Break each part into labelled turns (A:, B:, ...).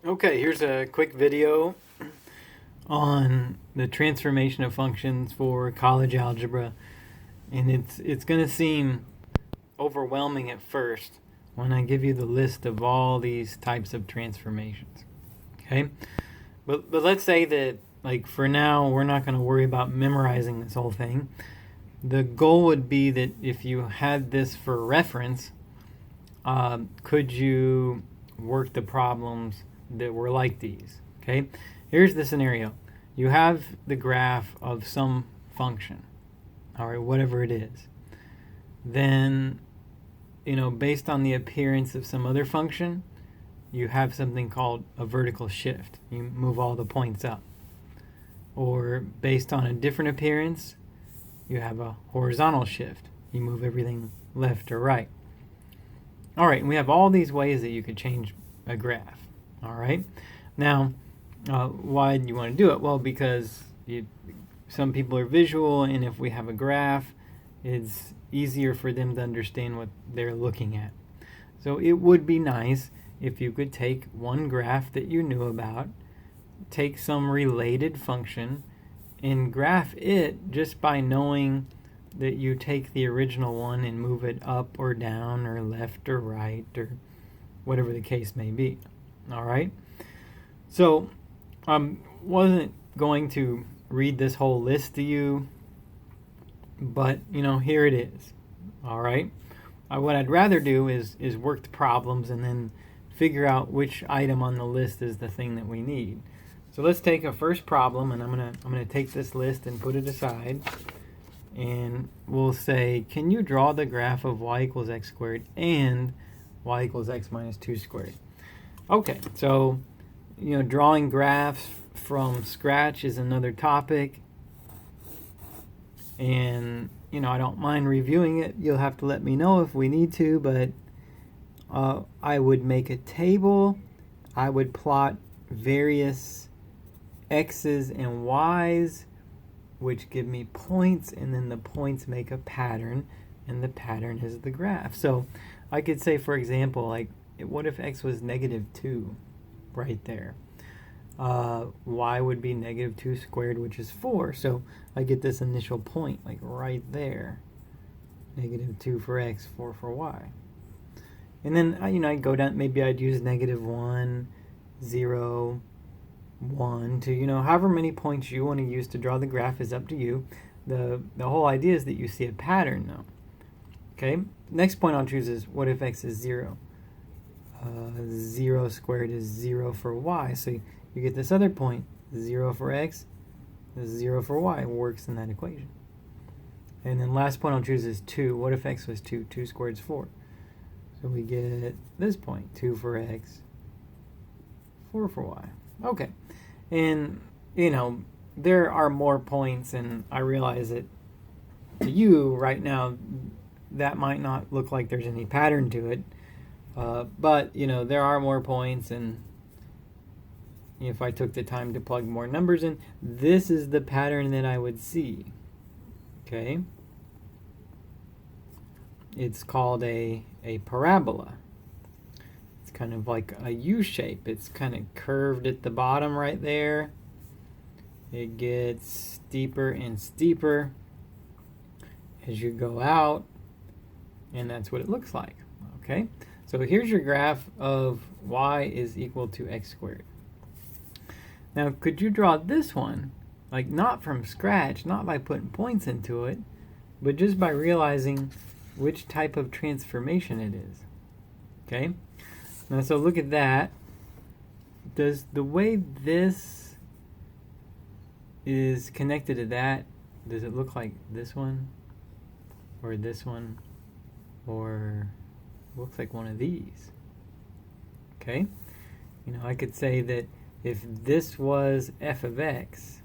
A: Okay, here's a quick video on the transformation of functions for college algebra, and it's going to seem overwhelming at first when I give you the list of all these types of transformations. Okay? But let's say that, like, for now we're not going to worry about memorizing this whole thing. The goal would be that if you had this for reference, could you work the problems that were like these? Okay, here's the scenario. You have the graph of some function, all right, whatever it is. Then, based on the appearance of some other function, you have something called a vertical shift. You move all the points up. Or based on a different appearance, you have a horizontal shift. You move everything left or right. All right, and we have all these ways that you could change a graph. All right, now why do you want to do it? Well, because some people are visual, and if we have a graph, it's easier for them to understand what they're looking at. So it would be nice if you could take one graph that you knew about, take some related function, and graph it just by knowing that you take the original one and move it up or down or left or right or whatever the case may be. All right? So I wasn't going to read this whole list to you, but, here it is. All right? What I'd rather do is work the problems and then figure out which item on the list is the thing that we need. So let's take a first problem, and I'm gonna take this list and put it aside, and we'll say, can you draw the graph of y equals x squared and y equals x minus 2 squared? Okay, so drawing graphs from scratch is another topic, and I don't mind reviewing it. You'll have to let me know if we need to, but I would make a table. I would plot various x's and y's, which give me points, and then the points make a pattern, and the pattern is the graph. So I could say, for example, like, what if x was -2 right there? Y would be -2 squared, which is 4. So I get this initial point, like right there. -2 for x, 4 for y. And then, I'd go down, maybe I'd use -1, 0, 1 to, however many points you want to use to draw the graph is up to you. The whole idea is that you see a pattern, though. Okay, next point I'll choose is, what if x is 0? 0 squared is 0 for y. So you get this other point, 0 for x, 0 for y, works in that equation. And then last point I'll choose is 2. What if x was 2? 2 squared is 4. So we get this point, 2 for x, 4 for y. Okay, and there are more points, and I realize that to you right now that might not look like there's any pattern to it, but there are more points, and if I took the time to plug more numbers in, this is the pattern that I would see. Okay, it's called a parabola. It's kind of like a U shape. It's kind of curved at the bottom right there. It gets steeper and steeper as you go out, and that's what it looks like. Okay, so here's your graph of y is equal to x squared. Now, could you draw this one, like, not from scratch, not by putting points into it, but just by realizing which type of transformation it is? Okay, now so look at that. Does the way this is connected to that, does it look like this one, or this one, or looks like one of these? Okay, I could say that if this was f of x,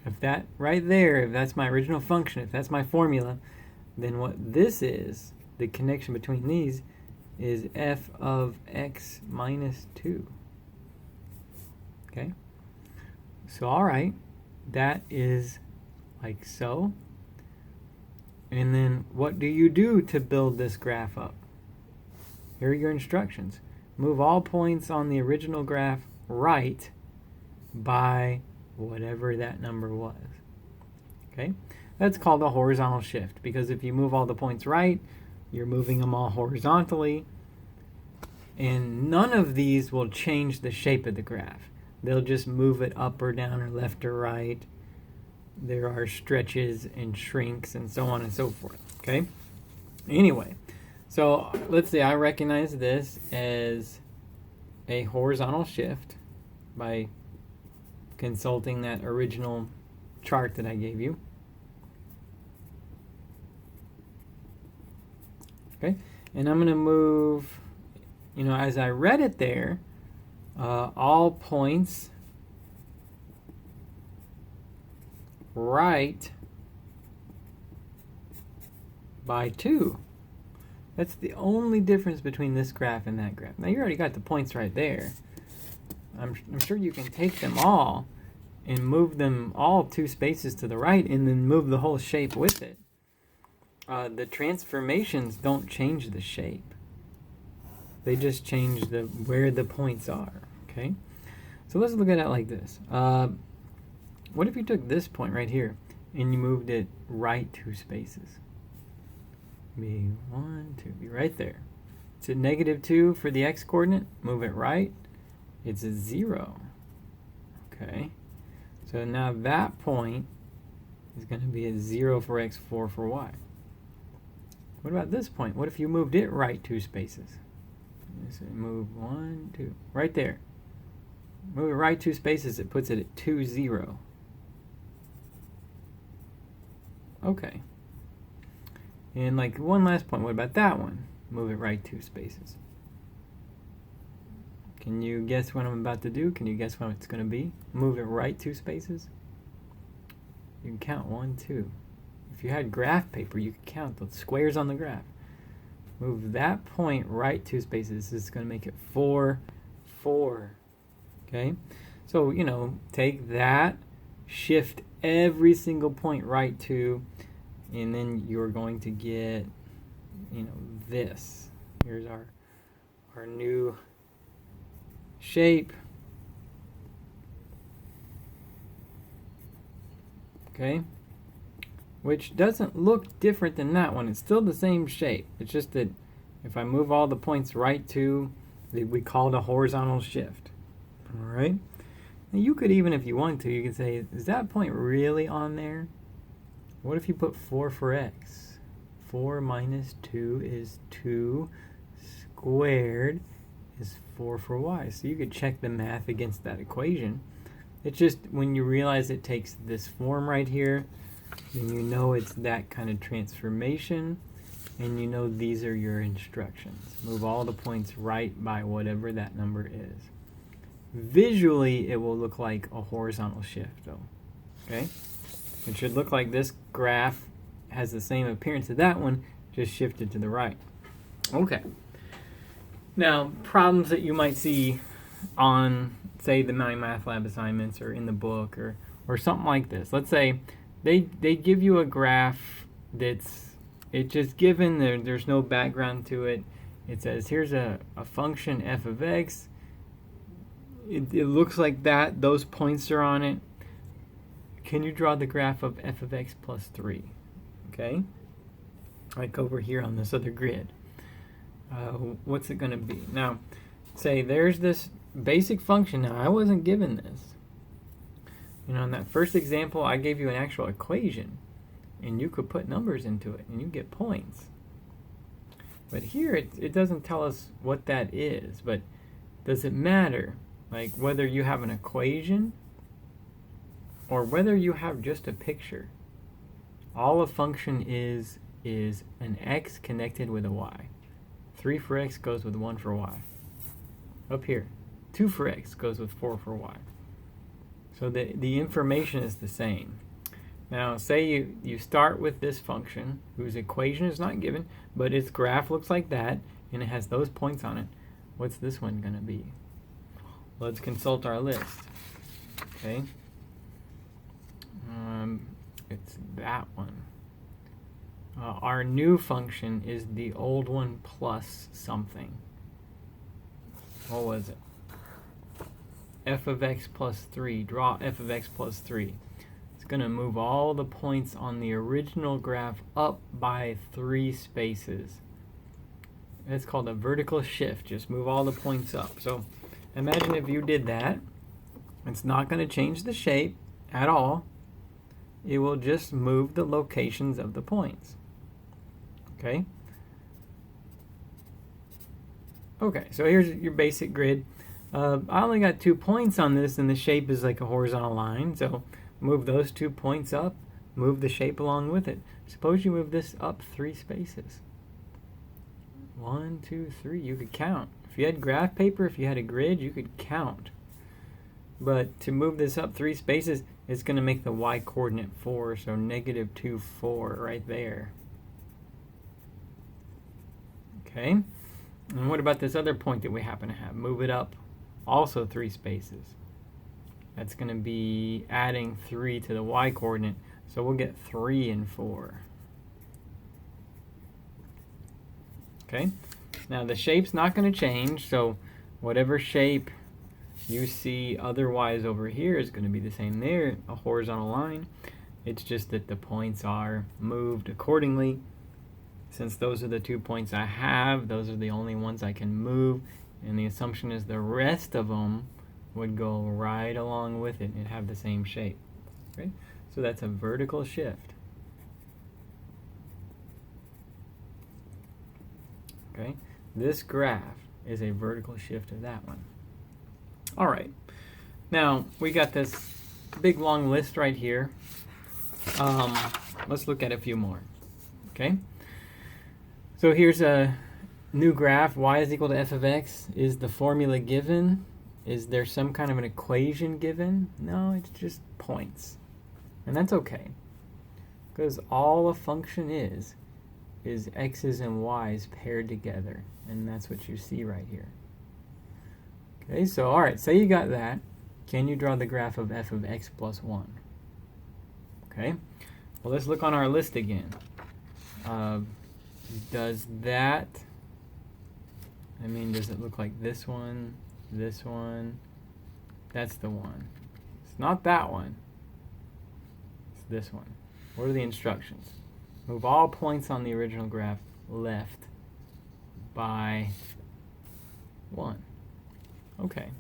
A: if that right there, if that's my original function, if that's my formula, then what this is, the connection between these, is f of x minus 2. Okay, so all right, that is like so. And then what do you do to build this graph up? Here are your instructions. move all points on the original graph right by whatever that number was. Okay? That's called a horizontal shift, because if you move all the points right, you're moving them all horizontally, and none of these will change the shape of the graph. They'll just move it up or down or left or right. There are stretches and shrinks and so on and so forth. Okay? Anyway, so let's say I recognize this as a horizontal shift by consulting that original chart that I gave you. Okay, and I'm going to move, as I read it there, all points right by 2. That's the only difference between this graph and that graph. Now you already got the points right there. I'm sure you can take them all and move them all 2 spaces to the right and then move the whole shape with it. The transformations don't change the shape. They just change where the points are. Okay? So let's look at it like this. What if you took this point right here and you moved it right 2 spaces? Be 1, 2, be right there. It's at -2 for the x coordinate. Move it right. It's a 0. Okay. So now that point is going to be a 0 for x, 4 for y. What about this point? What if you moved it right 2 spaces? So move 1, 2, right there. Move it right 2 spaces. It puts it at 2, 0. Okay. And like one last point, what about that one? Move it right 2 spaces. Can you guess what I'm about to do? Can you guess what it's going to be? Move it right 2 spaces. You can count 1, 2. If you had graph paper, you could count the squares on the graph. Move that point right 2 spaces. This is going to make it 4, 4. Okay? So, take that, shift every single point right 2, and then you're going to get, this. Here's our new shape. Okay? Which doesn't look different than that one. It's still the same shape. It's just that if I move all the points right 2, we call it a horizontal shift. All right? And you could even, if you want to, you could say, is that point really on there? What if you put 4 for x? 4 minus 2 is 2 squared is 4 for y. So you could check the math against that equation. It's just when you realize it takes this form right here, then you know it's that kind of transformation, and you know these are your instructions. Move all the points right by whatever that number is. Visually, it will look like a horizontal shift, though. Okay? It should look like this graph has the same appearance as that one, just shifted to the right. Okay. Now, problems that you might see on, say, the Math Lab assignments or in the book or something like this. Let's say they give you a graph it's just given, there's no background to it. It says here's a function f of x. It looks like that. Those points are on it. Can you draw the graph of f of x plus 3? Okay? Like over here on this other grid. What's it going to be? Now, say there's this basic function. Now, I wasn't given this. In that first example, I gave you an actual equation. And you could put numbers into it, and you get points. But here, it doesn't tell us what that is. But does it matter? Like whether you have an equation or whether you have just a picture. All a function is an x connected with a y. 3 for x goes with 1 for y. Up here, 2 for x goes with 4 for y. So the information is the same. Now, say you start with this function, whose equation is not given, but its graph looks like that, and it has those points on it. What's this one going to be? Let's consult our list. Okay. It's that one. Our new function is the old one plus something. what was it? F of x plus 3. Draw f of x plus 3. It's going to move all the points on the original graph up by 3 spaces. It's called a vertical shift. Just move all the points up. So imagine if you did that. It's not going to change the shape at all. It will just move the locations of the points. Okay? Okay, so here's your basic grid. I only got 2 points on this, and the shape is like a horizontal line. So move those 2 points up, move the shape along with it. Suppose you move this up 3 spaces. 1, 2, 3. You could count. If you had graph paper, if you had a grid, you could count. But to move this up 3 spaces, it's going to make the y-coordinate 4, so negative 2, 4 right there. Okay? And what about this other point that we happen to have? Move it up also 3 spaces. That's going to be adding 3 to the y-coordinate, so we'll get 3 and 4. Okay? Now the shape's not going to change, so whatever shape you see otherwise over here is going to be the same there, a horizontal line. It's just that the points are moved accordingly. Since those are the 2 points I have, those are the only ones I can move, and the assumption is the rest of them would go right along with it and have the same shape. Okay? So that's a vertical shift. Okay? This graph is a vertical shift of that one. All right. Now, we got this big long list right here. Let's look at a few more. Okay? So here's a new graph. Y is equal to f of x. Is the formula given? Is there some kind of an equation given? No, it's just points. And that's okay. Because all a function is x's and y's paired together. And that's what you see right here. Okay, so all right, say you got that. Can you draw the graph of f of x plus 1? Okay, well, let's look on our list again. Does that, does it look like this one, this one? That's the one. It's not that one. It's this one. What are the instructions? Move all points on the original graph left by 1. Okay.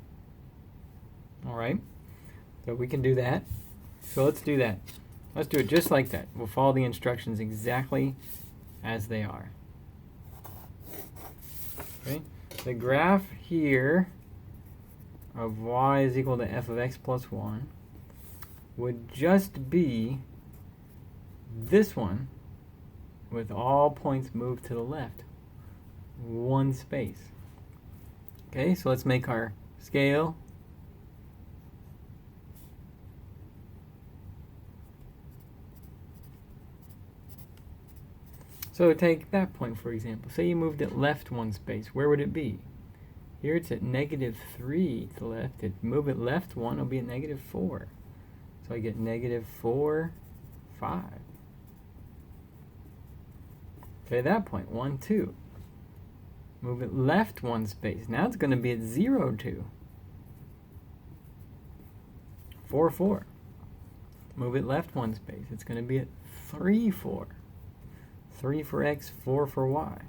A: All right. So we can do that. So let's do that. Let's do it just like that. We'll follow the instructions exactly as they are. Okay. The graph here of y is equal to f of x plus 1 would just be this one with all points moved to the left. 1 space. Okay, so let's make our scale. So take that point, for example. Say you moved it left 1 space. Where would it be? Here it's at negative 3 to the left. Move it left 1, it'll be at negative 4. So I get negative 4, 5. Okay, that point, 1, 2. Move it left 1 space. Now it's going to be at 0, 2. 4, 4. Move it left 1 space. It's going to be at 3, 4. 3 for x, 4 for y.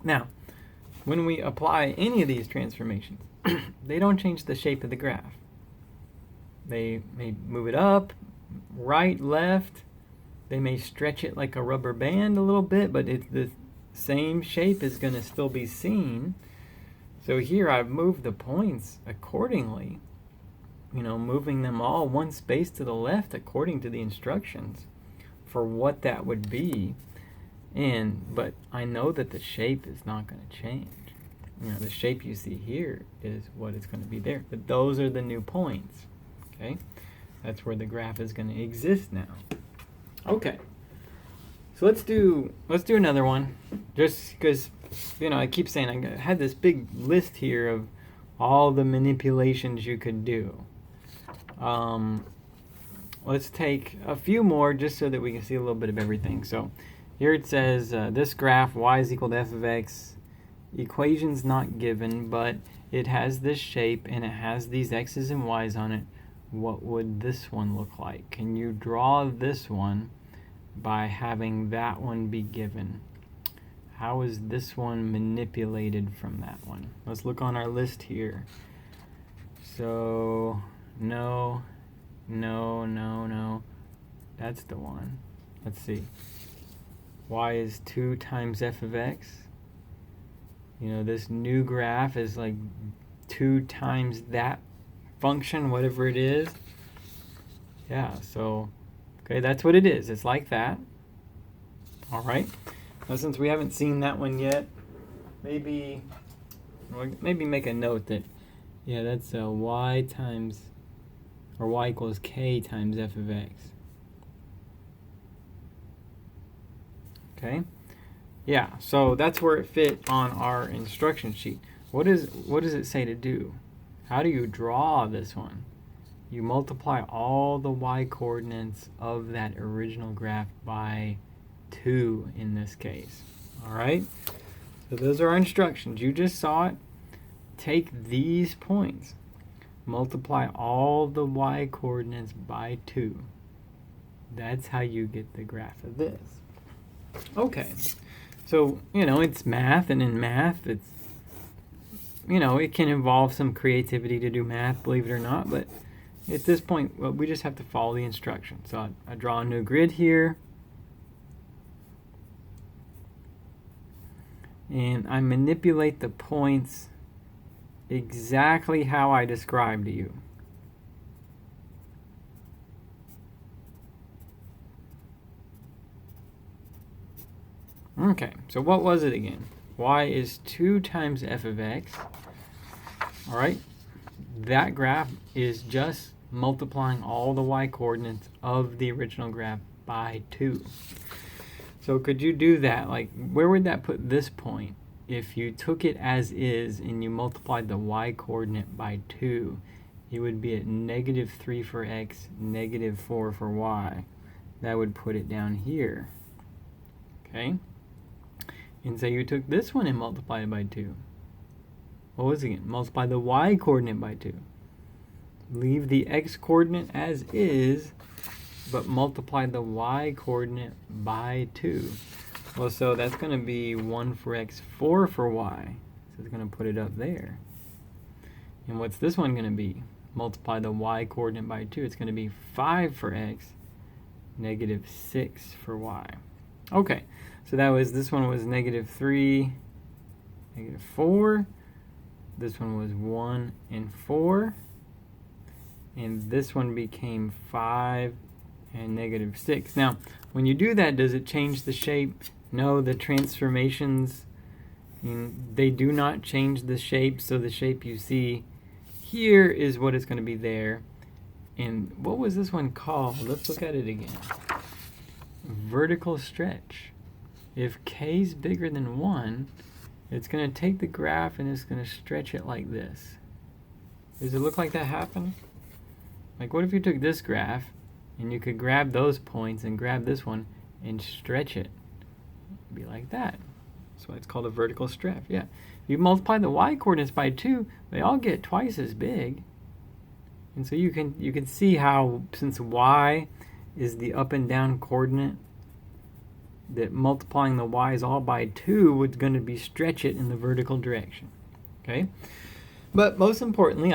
A: Now, when we apply any of these transformations, they don't change the shape of the graph. They may move it up, right, left. They may stretch it like a rubber band a little bit, but it's the same shape is going to still be seen. So here I've moved the points accordingly, moving them all 1 space to the left according to the instructions for what that would be. But I know that the shape is not going to change. The shape you see here is what it's going to be there. But those are the new points. Okay? That's where the graph is going to exist now. Okay. So let's do another one. Just because, I keep saying I had this big list here of all the manipulations you could do. Let's take a few more just so that we can see a little bit of everything. So here it says this graph, y is equal to f of x, equation's not given, but it has this shape and it has these x's and y's on it. What would this one look like? Can you draw this one by having that one be given? How is this one manipulated from that one? Let's look on our list here. So, no, no, no, no. That's the one. Let's see. Y is 2 times f of x. You know, this new graph is like 2 times that function, whatever it is. Yeah, so, okay, that's what it is. It's like that. All right. Now, since we haven't seen that one yet, maybe make a note that, yeah, that's y times, or y equals k times f of x. Okay. Yeah, so that's where it fit on our instruction sheet. What does it say to do? How do you draw this one? You multiply all the y coordinates of that original graph by 2 in this case. All right? So those are our instructions. You just saw it. Take these points. Multiply all the y coordinates by 2. That's how you get the graph of this. Okay. So, you know, it's math, and in math, it's, you know, it can involve some creativity to do math, believe it or not, but at this point, well, we just have to follow the instructions. So I draw a new grid here, and I manipulate the points exactly how I described to you. Okay, so what was it again? Y is 2 times f of x. All right, that graph is just multiplying all the y coordinates of the original graph by 2. So could you do that? Like, where would that put this point? If you took it as is and you multiplied the y coordinate by 2, you would be at -3 for x, -4 for y. That would put it down here. Okay? And say you took this one and multiplied it by 2. What was it again? Multiply the y coordinate by 2. Leave the x coordinate as is, but multiply the y coordinate by 2. Well, so that's going to be 1 for x, 4 for y. So it's going to put it up there. And what's this one going to be? Multiply the y coordinate by 2. It's going to be 5 for x, -6 for y. Okay, so that was, this one was -3, -4. This one was 1 and 4. And this one became 5 and -6. Now, when you do that, does it change the shape? No, the transformations, they do not change the shape. So the shape you see here is what is going to be there. And what was this one called? Let's look at it again. Vertical stretch. If k is bigger than 1, it's going to take the graph and it's going to stretch it like this. Does it look like that happened? Like, what if you took this graph and you could grab those points and grab this one and stretch it? It'd be like that. That's why it's called a vertical stretch. Yeah. You multiply the y coordinates by 2, they all get twice as big. And so you can see how, since y is the up and down coordinate, that multiplying the y's all by 2 was going to be stretch it in the vertical direction. Okay? But most importantly,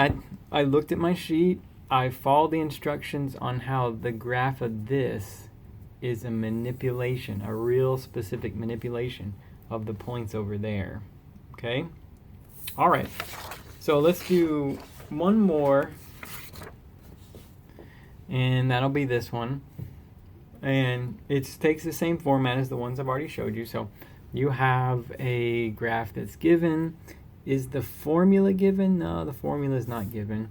A: I looked at my sheet. I followed the instructions on how the graph of this is a manipulation, a real specific manipulation of the points over there. Okay? All right. So let's do one more, and that'll be this one. And it takes the same format as the ones I've already showed you. So you have a graph that's given. Is the formula given? No, the formula is not given.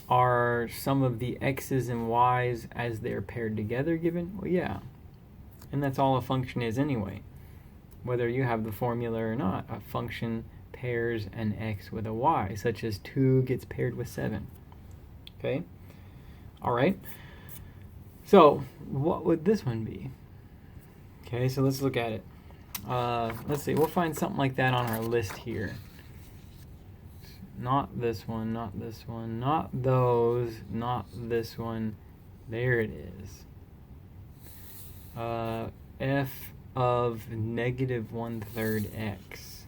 A: Are some of the x's and y's as they're paired together given? Well, yeah. And that's all a function is anyway. Whether you have the formula or not, a function pairs an x with a y, such as 2 gets paired with 7. Okay? All right. So what would this one be? Okay, so let's look at it. let's see, we'll find something like that on our list here. Not this one, not this one, not those, not this one. There it is. F of negative 1/3 x.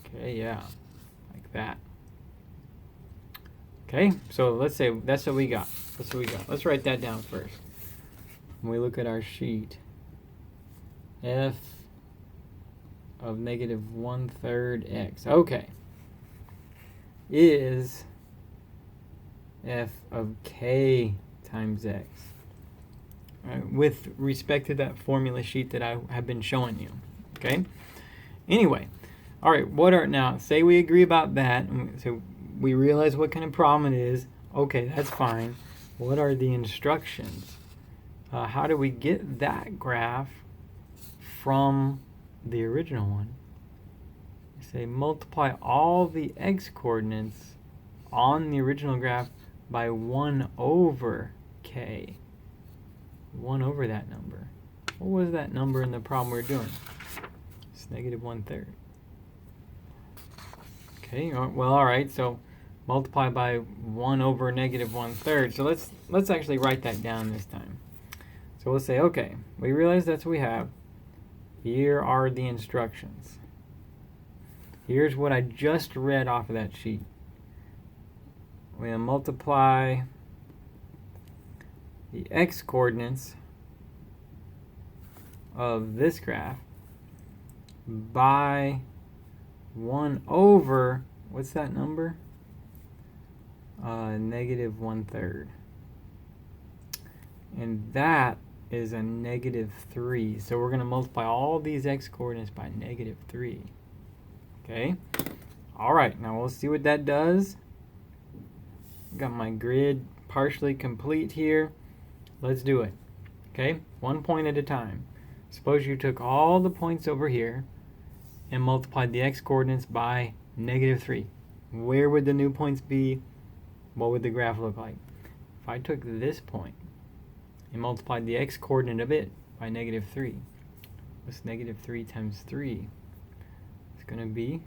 A: Okay, yeah, like that. Okay, so let's say that's what we got. That's what we got. Let's write that down first. When we look at our sheet, f of negative 1/3 x. Okay. Is f of k times x. With respect to that formula sheet that I have been showing you. Okay? Anyway, all right, what are, now, say we agree about that, so we realize what kind of problem it is. Okay, that's fine. What are the instructions? How do we get that graph from the original one? We say multiply all the x coordinates on the original graph by 1 over k. 1 over that number. What was that number in the problem we're doing? It's negative 1/3. Okay, well, all right, so multiply by 1 over negative 1/3. So let's actually write that down this time. So we'll say, okay, we realize that's what we have. Here are the instructions. Here's what I just read off of that sheet. We're going to multiply the x coordinates of this graph by 1 over, what's that number? Negative 1/3. And that is a negative 3. So we're going to multiply all these x coordinates by negative 3. Okay? All right, now we'll see what that does. Got my grid partially complete here. Let's do it. Okay? One point at a time. Suppose you took all the points over here and multiplied the x coordinates by negative 3. Where would the new points be? What would the graph look like? If I took this point and multiplied the x coordinate of it by negative 3, what's negative 3 times 3? It's going to be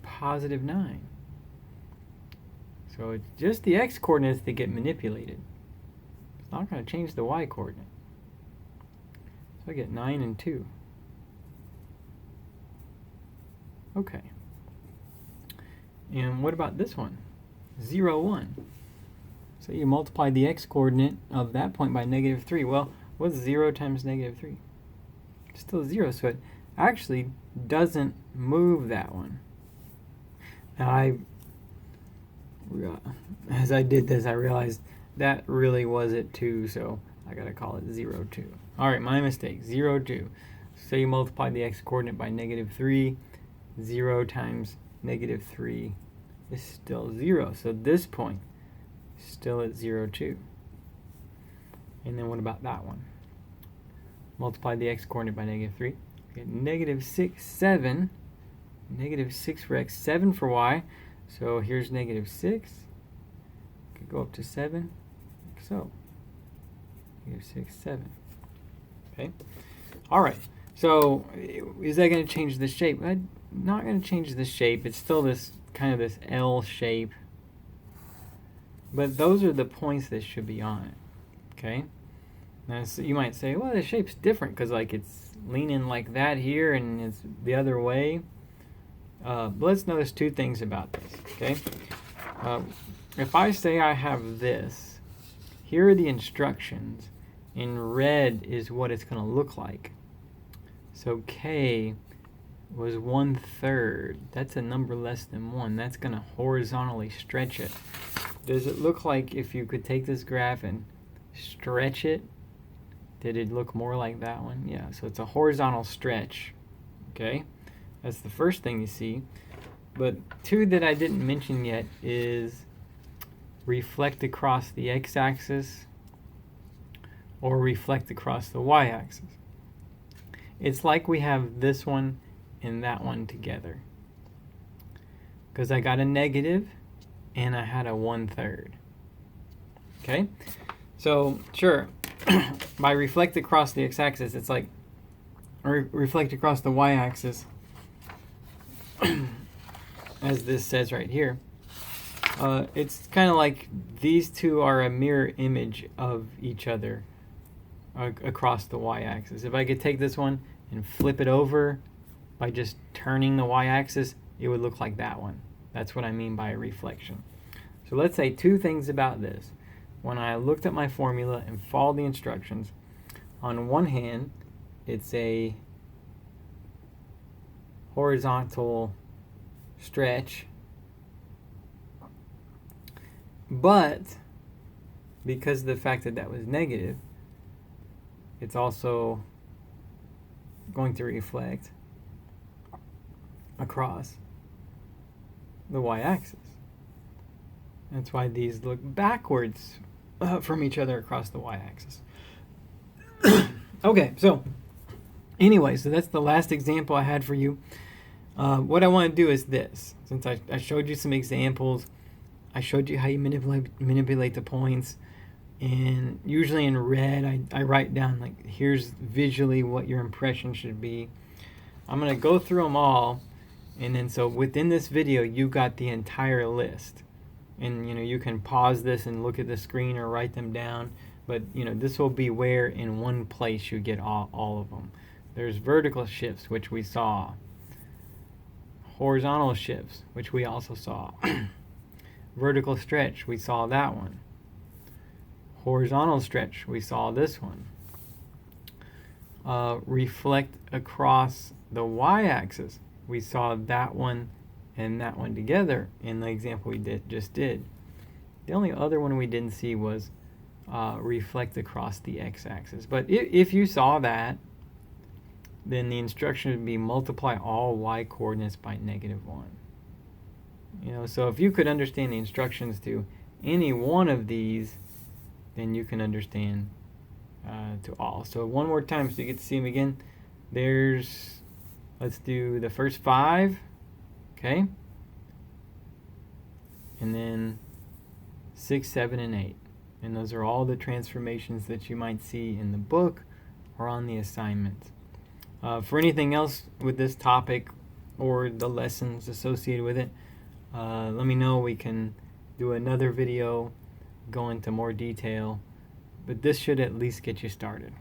A: positive 9. So it's just the x coordinates that get manipulated. It's not going to change the y coordinate. So I get 9 and 2. Okay. And what about this one? 0, 1. So you multiply the x coordinate of that point by negative 3. Well, what's 0 times negative 3? It's still 0, so it actually doesn't move that one. Now, as I did this, I realized that really was it too, so I gotta call it 0, 2. All right, my mistake, 0, 2. So you multiply the x coordinate by negative 3. 0 times negative 3 is still 0. So this point is still at 0, 2. And then what about that one? Multiply the x coordinate by negative 3. We get negative 6, 7. Negative 6 for x, 7 for y. So here's negative 6. Could go up to 7, like so. Negative 6, 7. Okay. All right. So is that going to change the shape? I'm not going to change the shape. It's still this kind of this L shape. But those are the points that should be on it. Okay. Now so you might say, well, the shape's different because like it's leaning like that here and it's the other way. But let's notice two things about this. Okay. If I say I have this, here are the instructions. In red is what it's going to look like. So K was 1/3. That's a number less than 1. That's going to horizontally stretch it. Does it look like if you could take this graph and stretch it, did it look more like that one? Yeah, so it's a horizontal stretch. Okay, that's the first thing you see. But two that I didn't mention yet is reflect across the x-axis or reflect across the y-axis. It's like we have this one and that one together. Because I got a negative and I had a 1/3. Okay? So, sure, by reflect across the x-axis, it's like or reflect across the y-axis, as this says right here, it's kind of like these two are a mirror image of each other across the y-axis. If I could take this one and flip it over by just turning the y-axis, it would look like that one. That's what I mean by a reflection. So let's say two things about this. When I looked at my formula and followed the instructions, on one hand, it's a horizontal stretch, but because of the fact that that was negative, it's also going to reflect across the y-axis. That's why these look backwards from each other across the y-axis. Okay, so anyway, so that's the last example I had for you. What I want to do is this. Since I showed you some examples, I showed you how you manipulate the points, and usually in red I write down like, here's visually what your impression should be. I'm going to go through them all, and then so within this video you got the entire list. And you can pause this and look at the screen or write them down, but this will be where in one place you get all of them. There's vertical shifts, which we saw. Horizontal shifts, which we also saw. Vertical stretch, we saw that one. Horizontal stretch, we saw this one. Reflect across the y-axis, we saw that one and that one together in the example we just did. The only other one we didn't see was reflect across the x-axis. But if you saw that, then the instruction would be multiply all y coordinates by -1. So if you could understand the instructions to any one of these, then you can understand to all. So one more time so you get to see them again. Let's do the first 5. Okay, and then 6, 7, and 8. And those are all the transformations that you might see in the book or on the assignment. For anything else with this topic or the lessons associated with it, let me know. We can do another video, go into more detail, but this should at least get you started.